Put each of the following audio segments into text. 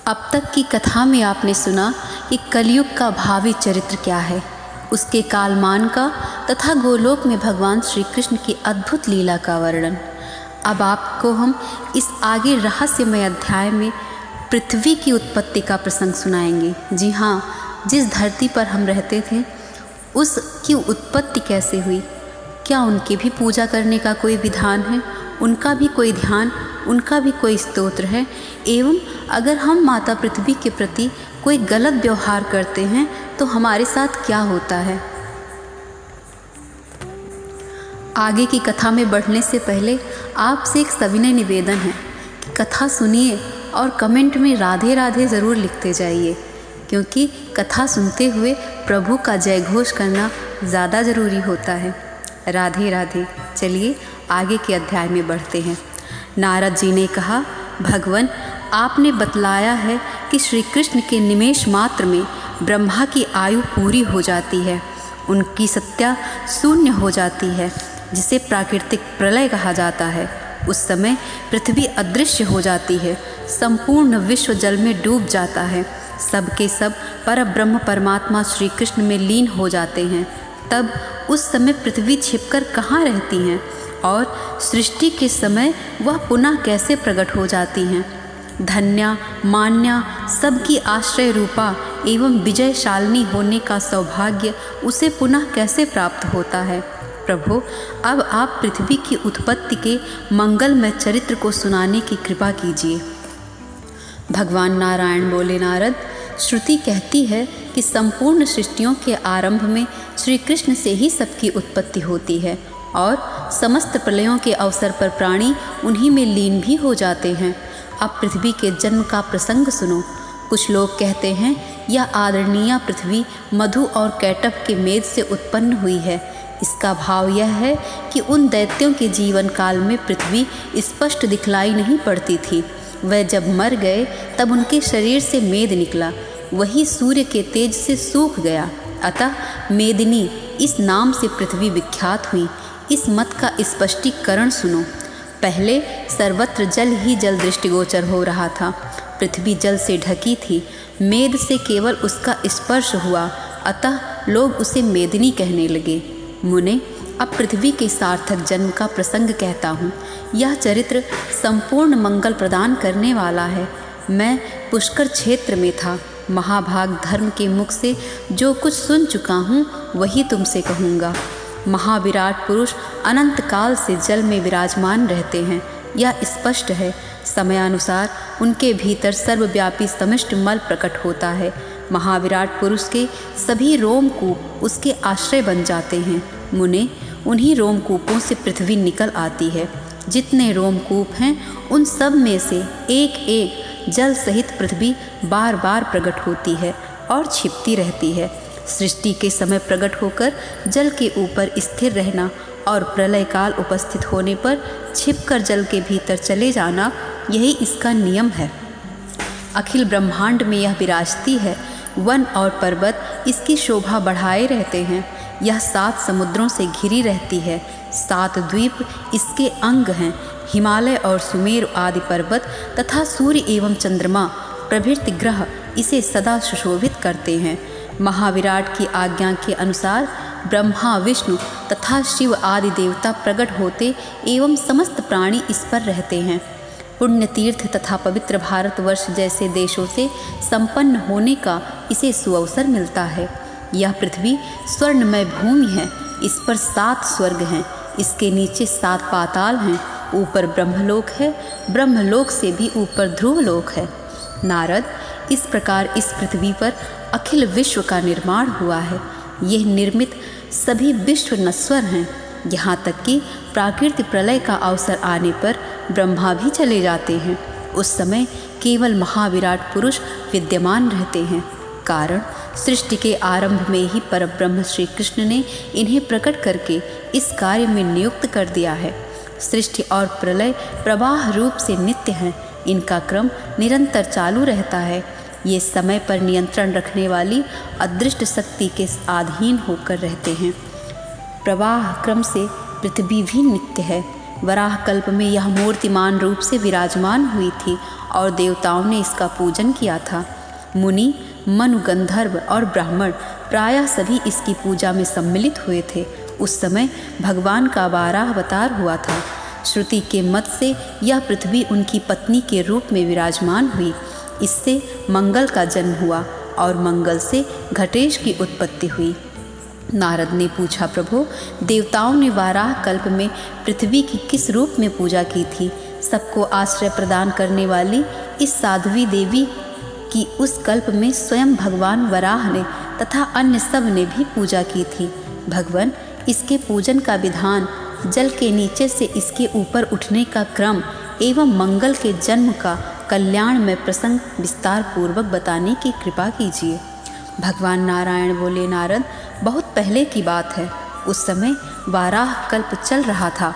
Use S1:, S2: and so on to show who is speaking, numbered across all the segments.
S1: अब तक की कथा में आपने सुना कि कलयुग का भावी चरित्र क्या है, उसके कालमान का तथा गोलोक में भगवान श्री कृष्ण की अद्भुत लीला का वर्णन। अब आपको हम इस आगे रहस्यमय अध्याय में पृथ्वी की उत्पत्ति का प्रसंग सुनाएंगे। जी हाँ, जिस धरती पर हम रहते थे उसकी उत्पत्ति कैसे हुई, क्या उनकी भी पूजा करने का कोई विधान है, उनका भी कोई ध्यान, उनका भी कोई स्तोत्र है, एवं अगर हम माता पृथ्वी के प्रति कोई गलत व्यवहार करते हैं तो हमारे साथ क्या होता है। आगे की कथा में बढ़ने से पहले आपसे एक सविनय निवेदन है कि कथा सुनिए और कमेंट में राधे राधे ज़रूर लिखते जाइए, क्योंकि कथा सुनते हुए प्रभु का जय घोष करना ज़्यादा ज़रूरी होता है। राधे राधे। चलिए आगे के अध्याय में बढ़ते हैं। नारद जी ने कहा, भगवान, आपने बतलाया है कि श्री कृष्ण के निमेष मात्र में ब्रह्मा की आयु पूरी हो जाती है, उनकी सत्ता शून्य हो जाती है, जिसे प्राकृतिक प्रलय कहा जाता है। उस समय पृथ्वी अदृश्य हो जाती है, संपूर्ण विश्व जल में डूब जाता है, सब के सब परब्रह्म परमात्मा श्री कृष्ण में लीन हो जाते हैं। तब उस समय पृथ्वी छिपकर कहाँ रहती हैं और सृष्टि के समय वह पुनः कैसे प्रकट हो जाती हैं। धन्या मान्या सबकी आश्रय रूपा एवं विजयशालिनी होने का सौभाग्य उसे पुनः कैसे प्राप्त होता है। प्रभु, अब आप पृथ्वी की उत्पत्ति के मंगलमय चरित्र को सुनाने की कृपा कीजिए। भगवान नारायण बोले, नारद, श्रुति कहती है कि संपूर्ण सृष्टियों के आरंभ में श्री कृष्ण से ही सबकी उत्पत्ति होती है और समस्त प्रलयों के अवसर पर प्राणी उन्हीं में लीन भी हो जाते हैं। अब पृथ्वी के जन्म का प्रसंग सुनो। कुछ लोग कहते हैं यह आदरणीय पृथ्वी मधु और कैटभ के मेद से उत्पन्न हुई है। इसका भाव यह है कि उन दैत्यों के जीवन काल में पृथ्वी स्पष्ट दिखलाई नहीं पड़ती थी। वह जब मर गए तब उनके शरीर से मेद निकला, वही सूर्य के तेज से सूख गया। अतः मेदिनी इस नाम से पृथ्वी विख्यात हुई। इस मत का स्पष्टीकरण सुनो। पहले सर्वत्र जल ही जल दृष्टिगोचर हो रहा था। पृथ्वी जल से ढकी थी, मेद से केवल उसका स्पर्श हुआ, अतः लोग उसे मेदिनी कहने लगे। मुने, अब पृथ्वी के सार्थक जन्म का प्रसंग कहता हूँ। यह चरित्र संपूर्ण मंगल प्रदान करने वाला है। मैं पुष्कर क्षेत्र में था। महाभाग धर्म के मुख से जो कुछ सुन चुका हूँ वही तुमसे कहूँगा। महाविराट पुरुष अनंत काल से जल में विराजमान रहते हैं, यह स्पष्ट है। समयानुसार उनके भीतर सर्वव्यापी समिष्ट मल प्रकट होता है। महाविराट पुरुष के सभी रोमकूप उसके आश्रय बन जाते हैं। मुने, उन्हीं रोमकूपों से पृथ्वी निकल आती है। जितने रोमकूप हैं उन सब में से एक एक जल सहित पृथ्वी बार बार प्रकट होती है और छिपती रहती है। सृष्टि के समय प्रकट होकर जल के ऊपर स्थिर रहना और प्रलय काल उपस्थित होने पर छिपकर जल के भीतर चले जाना, यही इसका नियम है। अखिल ब्रह्मांड में यह विराजती है। वन और पर्वत इसकी शोभा बढ़ाए रहते हैं। यह 7 समुद्रों से घिरी रहती है। 7 द्वीप इसके अंग हैं। हिमालय और सुमेरु आदि पर्वत तथा सूर्य एवं चंद्रमा प्रभृति ग्रह इसे सदा सुशोभित करते हैं। महाविराट की आज्ञा के अनुसार ब्रह्मा, विष्णु तथा शिव आदि देवता प्रकट होते एवं समस्त प्राणी इस पर रहते हैं। पुण्य तीर्थ तथा पवित्र भारतवर्ष जैसे देशों से संपन्न होने का इसे सुअवसर मिलता है। यह पृथ्वी स्वर्णमय भूमि है। इस पर 7 स्वर्ग हैं। इसके नीचे 7 पाताल हैं। ऊपर ब्रह्मलोक है। ब्रह्मलोक से भी ऊपर ध्रुवलोक है। नारद, इस प्रकार इस पृथ्वी पर अखिल विश्व का निर्माण हुआ है। यह निर्मित सभी विश्व नश्वर हैं। यहाँ तक कि प्राकृतिक प्रलय का अवसर आने पर ब्रह्मा भी चले जाते हैं। उस समय केवल महाविराट पुरुष विद्यमान रहते हैं। कारण सृष्टि के आरंभ में ही परब्रह्म श्री कृष्ण ने इन्हें प्रकट करके इस कार्य में नियुक्त कर दिया है। सृष्टि और प्रलय प्रवाह रूप से नित्य हैं। इनका क्रम निरंतर चालू रहता है। ये समय पर नियंत्रण रखने वाली अदृष्ट शक्ति के अधीन होकर रहते हैं। प्रवाह क्रम से पृथ्वी भी नित्य है। वराह कल्प में यह मूर्तिमान रूप से विराजमान हुई थी और देवताओं ने इसका पूजन किया था। मुनि, मनु, गंधर्व और ब्राह्मण प्रायः सभी इसकी पूजा में सम्मिलित हुए थे। उस समय भगवान का वाराह अवतार हुआ था। श्रुति के मत से यह पृथ्वी उनकी पत्नी के रूप में विराजमान हुई। इससे मंगल का जन्म हुआ और मंगल से घटेश की उत्पत्ति हुई। नारद ने पूछा, प्रभु, देवताओं ने वाराह कल्प में पृथ्वी की किस रूप में पूजा की थी? सबको आश्रय प्रदान करने वाली इस साध्वी देवी की उस कल्प में स्वयं भगवान वराह ने तथा अन्य सब ने भी पूजा की थी। भगवान, इसके पूजन का विधान, जल के नीचे से इसके ऊपर उठने का क्रम एवं मंगल के जन्म का कल्याण में प्रसंग विस्तार पूर्वक बताने की कृपा कीजिए। भगवान नारायण बोले, नारद, बहुत पहले की बात है। उस समय वाराह कल्प चल रहा था।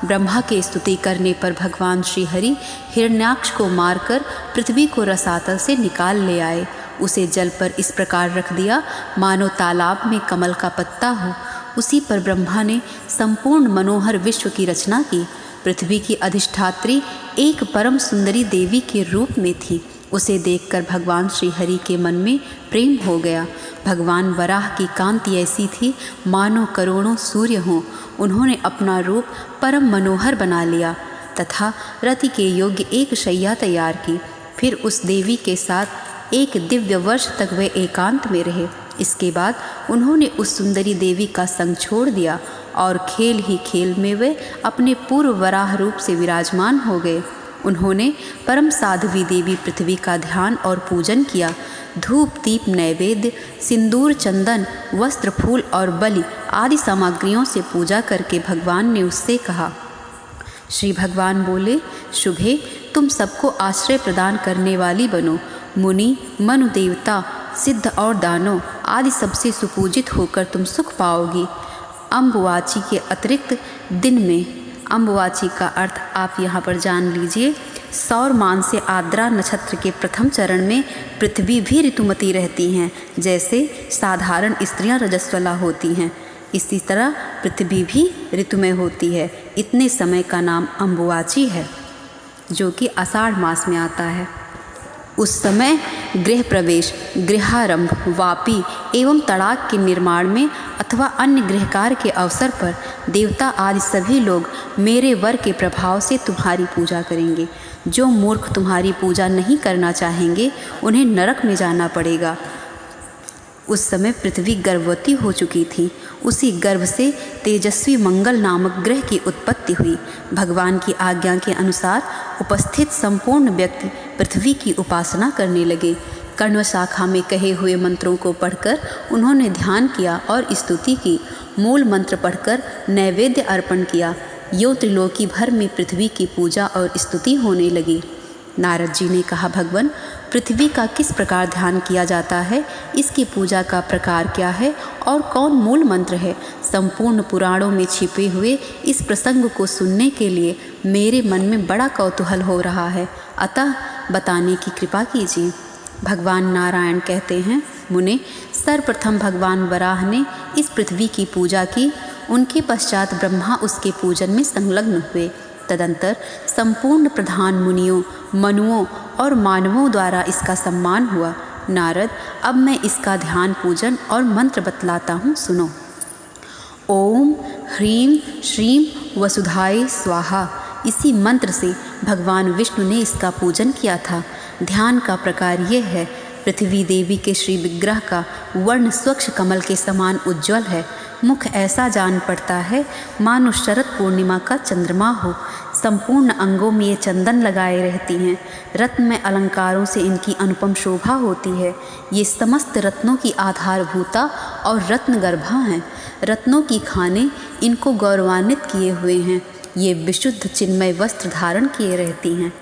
S1: ब्रह्मा के स्तुति करने पर भगवान श्री हरि हिरण्याक्ष को मारकर पृथ्वी को रसातल से निकाल ले आए। उसे जल पर इस प्रकार रख दिया मानो तालाब में कमल का पत्ता हो। उसी पर ब्रह्मा ने संपूर्ण मनोहर विश्व की रचना की। पृथ्वी की अधिष्ठात्री एक परम सुंदरी देवी के रूप में थी। उसे देखकर भगवान श्री हरि के मन में प्रेम हो गया। भगवान वराह की कांति ऐसी थी मानो करोड़ों सूर्य हों। उन्होंने अपना रूप परम मनोहर बना लिया तथा रति के योग्य एक शैया तैयार की। फिर उस देवी के साथ एक दिव्य वर्ष तक वे एकांत में रहे। इसके बाद उन्होंने उस सुंदरी देवी का संग छोड़ दिया और खेल ही खेल में वे अपने पूर्व वराह रूप से विराजमान हो गए। उन्होंने परम साध्वी देवी पृथ्वी का ध्यान और पूजन किया। धूप, दीप, नैवेद्य, सिंदूर, चंदन, वस्त्र, फूल और बलि आदि सामग्रियों से पूजा करके भगवान ने उससे कहा। श्री भगवान बोले, शुभे, तुम सबको आश्रय प्रदान करने वाली बनो। मुनि, मनु, देवता, सिद्ध और दानव आदि सबसे सुपूजित होकर तुम सुख पाओगी। अम्बुवाची के अतिरिक्त दिन में, अम्बुवाची का अर्थ आप यहाँ पर जान लीजिए, सौर मान से आद्रा नक्षत्र के प्रथम चरण में पृथ्वी भी ऋतुमती रहती हैं। जैसे साधारण स्त्रियाँ रजस्वला होती हैं, इसी तरह पृथ्वी भी ऋतुमय होती है। इतने समय का नाम अम्बुवाची है, जो कि आषाढ़ मास में आता है। उस समय गृह प्रवेश, गृहारंभ, वापी एवं तड़ाक के निर्माण में अथवा अन्य गृह कार्य के अवसर पर देवता आदि सभी लोग मेरे वर के प्रभाव से तुम्हारी पूजा करेंगे। जो मूर्ख तुम्हारी पूजा नहीं करना चाहेंगे उन्हें नरक में जाना पड़ेगा। उस समय पृथ्वी गर्भवती हो चुकी थी। उसी गर्भ से तेजस्वी मंगल नामक ग्रह की उत्पत्ति हुई। भगवान की आज्ञा के अनुसार उपस्थित संपूर्ण व्यक्ति पृथ्वी की उपासना करने लगे। कण्व शाखा में कहे हुए मंत्रों को पढ़कर उन्होंने ध्यान किया और स्तुति की। मूल मंत्र पढ़कर नैवेद्य अर्पण किया। यो त्रिलोकी भर में पृथ्वी की पूजा और स्तुति होने लगी। नारद जी ने कहा, भगवान, पृथ्वी का किस प्रकार ध्यान किया जाता है, इसकी पूजा का प्रकार क्या है और कौन मूल मंत्र है? संपूर्ण पुराणों में छिपे हुए इस प्रसंग को सुनने के लिए मेरे मन में बड़ा कौतूहल हो रहा है, अतः बताने की कृपा कीजिए। भगवान नारायण कहते हैं, मुने, सर्वप्रथम भगवान वराह ने इस पृथ्वी की पूजा की। उनके पश्चात ब्रह्मा उसके पूजन में संलग्न हुए। तदंतर संपूर्ण प्रधान मुनियों, मनुओं और मानवों द्वारा इसका सम्मान हुआ। नारद, अब मैं इसका ध्यान, पूजन और मंत्र बतलाता हूँ, सुनो। ओम ह्रीं श्रीं वसुधाय स्वाहा। इसी मंत्र से भगवान विष्णु ने इसका पूजन किया था। ध्यान का प्रकार यह है, पृथ्वी देवी के श्री विग्रह का वर्ण स्वच्छ कमल के समान उज्ज्वल है। मुख ऐसा जान पड़ता है मानो शरद पूर्णिमा का चंद्रमा हो। संपूर्ण अंगों में ये चंदन लगाए रहती हैं। रत्न में अलंकारों से इनकी अनुपम शोभा होती है। ये समस्त रत्नों की आधारभूता और रत्न गर्भा हैं। रत्नों की खाने इनको गौरवान्वित किए हुए हैं। ये विशुद्ध चिन्मय वस्त्र धारण किए रहती हैं।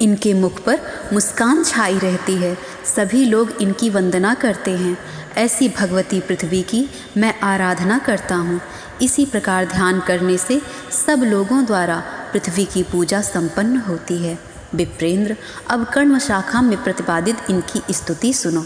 S1: इनके मुख पर मुस्कान छाई रहती है। सभी लोग इनकी वंदना करते हैं। ऐसी भगवती पृथ्वी की मैं आराधना करता हूँ। इसी प्रकार ध्यान करने से सब लोगों द्वारा पृथ्वी की पूजा संपन्न होती है। विप्रेंद्र, अब कर्म शाखा में प्रतिपादित इनकी स्तुति सुनो।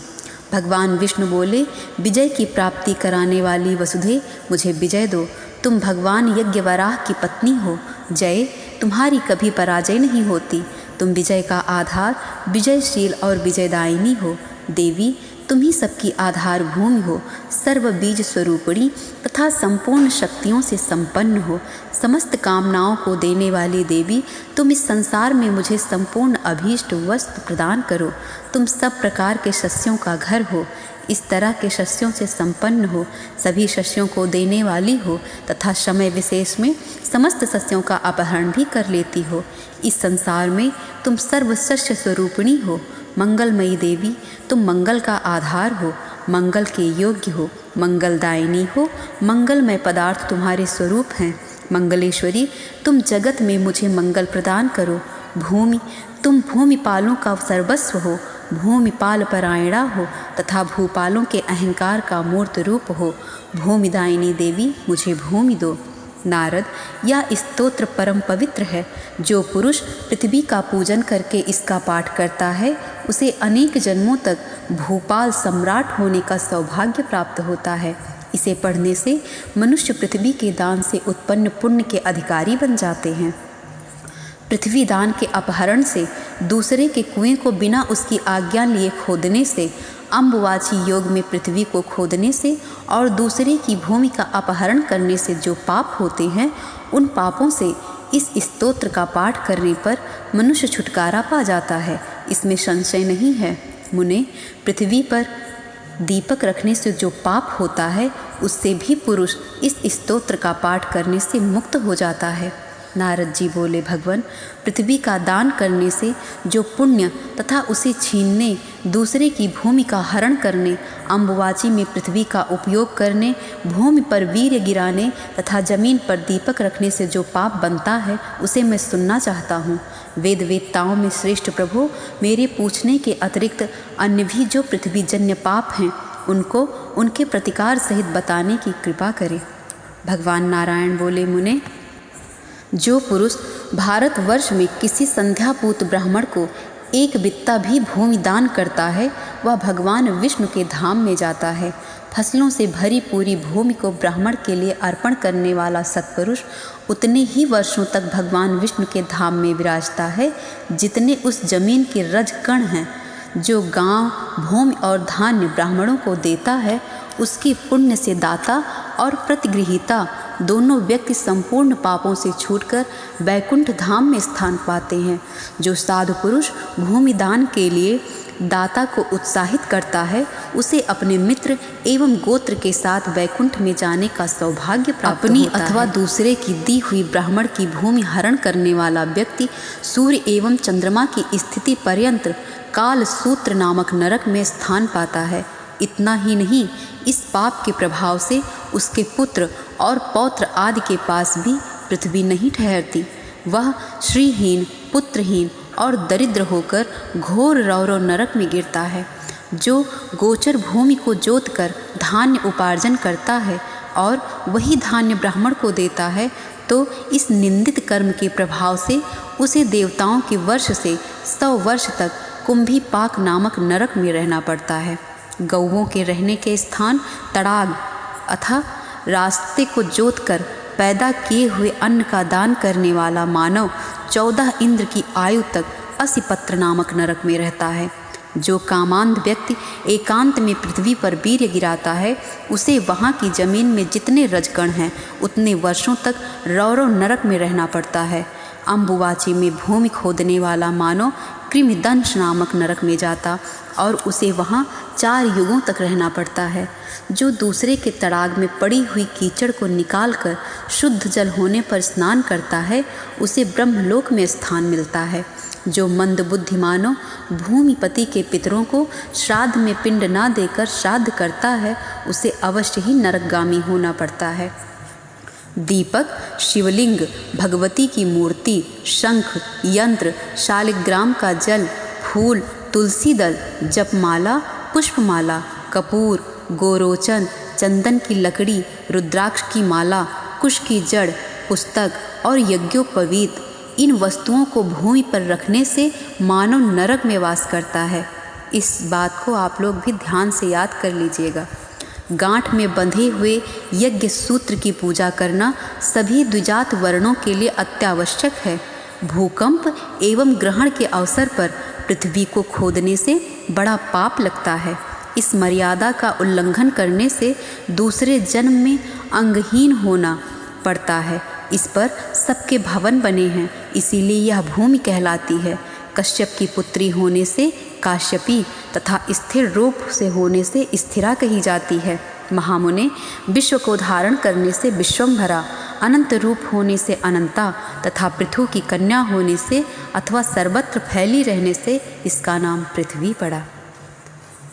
S1: भगवान विष्णु बोले, विजय की प्राप्ति कराने वाली वसुधे, मुझे विजय दो। तुम भगवान यज्ञवराह की पत्नी हो। जय, तुम्हारी कभी पराजय नहीं होती। तुम विजय का आधार, विजयशील और विजयदायिनी हो। देवी, तुम ही सबकी आधार भूमि हो, सर्व बीज स्वरूपिणी तथा संपूर्ण शक्तियों से संपन्न हो। समस्त कामनाओं को देने वाली देवी, तुम इस संसार में मुझे संपूर्ण अभीष्ट वस्तु प्रदान करो। तुम सब प्रकार के शस्यों का घर हो, इस तरह के शस्यों से संपन्न हो, सभी शस्यों को देने वाली हो तथा समय विशेष में समस्त शस्यों का अपहरण भी कर लेती हो। इस संसार में तुम सर्व शस्य स्वरूपिणी हो। मंगलमयी देवी, तुम मंगल का आधार हो, मंगल के योग्य हो, मंगलदायिनी हो। मंगलमय पदार्थ तुम्हारे स्वरूप हैं। मंगलेश्वरी, तुम जगत में मुझे मंगल प्रदान करो। भूमि, तुम भूमिपालों का सर्वस्व हो, भूमिपाल परायणा हो तथा भूपालों के अहंकार का मूर्त रूप हो। भूमिदायिनी देवी, मुझे भूमि दो। नारद, यह स्तोत्र परम पवित्र है। जो पुरुष पृथ्वी का पूजन करके इसका पाठ करता है, उसे अनेक जन्मों तक भूपाल सम्राट होने का सौभाग्य प्राप्त होता है। इसे पढ़ने से मनुष्य पृथ्वी के दान से उत्पन्न पुण्य के अधिकारी बन जाते हैं। पृथ्वी दान के अपहरण से, दूसरे के कुएं को बिना उसकी आज्ञा लिए खोदने से, अम्बुवाची योग में पृथ्वी को खोदने से और दूसरे की भूमि का अपहरण करने से जो पाप होते हैं, उन पापों से इस स्तोत्र का पाठ करने पर मनुष्य छुटकारा पा जाता है। इसमें संशय नहीं है। मुने, पृथ्वी पर दीपक रखने से जो पाप होता है, उससे भी पुरुष इस स्तोत्र का पाठ करने से मुक्त हो जाता है। नारद जी बोले, भगवान, पृथ्वी का दान करने से जो पुण्य तथा उसे छीनने, दूसरे की भूमि का हरण करने, अम्बुवाची में पृथ्वी का उपयोग करने, भूमि पर वीर्य गिराने तथा जमीन पर दीपक रखने से जो पाप बनता है, उसे मैं सुनना चाहता हूँ। वेद वेत्ताओं में श्रेष्ठ प्रभु, मेरे पूछने के अतिरिक्त अन्य भी जो पृथ्वी जन्य पाप हैं, उनको उनके प्रतिकार सहित बताने की कृपा करें। भगवान नारायण बोले, मुने, जो पुरुष भारतवर्ष में किसी संध्यापूत ब्राह्मण को एक बित्ता भी भूमि दान करता है, वह भगवान विष्णु के धाम में जाता है। फसलों से भरी पूरी भूमि को ब्राह्मण के लिए अर्पण करने वाला सत्पुरुष उतने ही वर्षों तक भगवान विष्णु के धाम में विराजता है जितने उस जमीन के रजकण हैं। जो गांव, भूमि और धान्य ब्राह्मणों को देता है, उसके पुण्य से दाता और प्रतिगृहीता दोनों व्यक्ति संपूर्ण पापों से छूटकर वैकुंठ धाम में स्थान पाते हैं। जो साधु पुरुष भूमि दान के लिए दाता को उत्साहित करता है, उसे अपने मित्र एवं गोत्र के साथ वैकुंठ में जाने का सौभाग्य प्राप्त होता है। अपनी अथवा दूसरे की दी हुई ब्राह्मण की भूमि हरण करने वाला व्यक्ति सूर्य एवं चंद्रमा की स्थिति पर्यंत काल सूत्र नामक नरक में स्थान पाता है। इतना ही नहीं, इस पाप के प्रभाव से उसके पुत्र और पौत्र आदि के पास भी पृथ्वी नहीं ठहरती। वह श्रीहीन, पुत्रहीन और दरिद्र होकर घोर रौरव नरक में गिरता है। जो गोचर भूमि को जोतकर धान्य उपार्जन करता है और वही धान्य ब्राह्मण को देता है, तो इस निंदित कर्म के प्रभाव से उसे देवताओं के वर्ष से 100 वर्ष तक कुंभी पाक नामक नरक में रहना पड़ता है। गौओं के रहने के स्थान तड़ाग अथा रास्ते को जोतकर पैदा किए हुए अन्न का दान करने वाला मानव 14 इंद्र की आयु तक असिपत्र नामक नरक में रहता है। जो कामांध व्यक्ति एकांत में पृथ्वी पर वीर्य गिराता है, उसे वहाँ की जमीन में जितने रजकण हैं, उतने वर्षों तक रौरव नरक में रहना पड़ता है। अम्बुवाची में भूमि खोदने वाला मानव कृमिदंश नामक नरक में जाता और उसे वहाँ 4 युगों तक रहना पड़ता है। जो दूसरे के तड़ाग में पड़ी हुई कीचड़ को निकालकर शुद्ध जल होने पर स्नान करता है, उसे ब्रह्मलोक में स्थान मिलता है। जो मंदबुद्धि मानव भूमिपति के पितरों को श्राद्ध में पिंड ना देकर श्राद्ध करता है, उसे अवश्य ही नरकगामी होना पड़ता है। दीपक, शिवलिंग, भगवती की मूर्ति, शंख, यंत्र, शालिग्राम का जल, फूल, तुलसी दल, जपमाला, पुष्पमाला, कपूर, गोरोचन, चंदन की लकड़ी, रुद्राक्ष की माला, कुश की जड़, पुस्तक और यज्ञोपवीत, इन वस्तुओं को भूमि पर रखने से मानव नरक में वास करता है। इस बात को आप लोग भी ध्यान से याद कर लीजिएगा। गांठ में बंधे हुए यज्ञ सूत्र की पूजा करना सभी द्विजात वर्णों के लिए अत्यावश्यक है। भूकंप एवं ग्रहण के अवसर पर पृथ्वी को खोदने से बड़ा पाप लगता है। इस मर्यादा का उल्लंघन करने से दूसरे जन्म में अंगहीन होना पड़ता है। इस पर सबके भवन बने हैं, इसीलिए यह भूमि कहलाती है। कश्यप की पुत्री होने से काश्यपी तथा स्थिर रूप से होने से स्थिरा कही जाती है। महामुने, विश्व को धारण करने से विश्वम्भरा, अनंत रूप होने से अनंता तथा पृथु की कन्या होने से अथवा सर्वत्र फैली रहने से इसका नाम पृथ्वी पड़ा।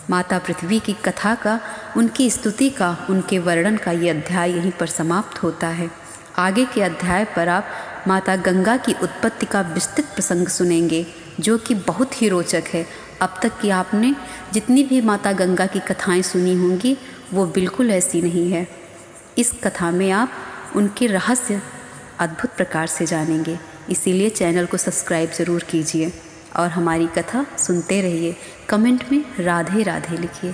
S1: माता पृथ्वी की कथा का, उनकी स्तुति का, उनके वर्णन का ये अध्याय यहीं पर समाप्त होता है। आगे के अध्याय पर आप माता गंगा की उत्पत्ति का विस्तृत प्रसंग सुनेंगे, जो कि बहुत ही रोचक है। अब तक की आपने जितनी भी माता गंगा की कथाएं सुनी होंगी वो बिल्कुल ऐसी नहीं है। इस कथा में आप उनके रहस्य अद्भुत प्रकार से जानेंगे। इसीलिए चैनल को सब्सक्राइब ज़रूर कीजिए और हमारी कथा सुनते रहिए। कमेंट में राधे राधे लिखिए।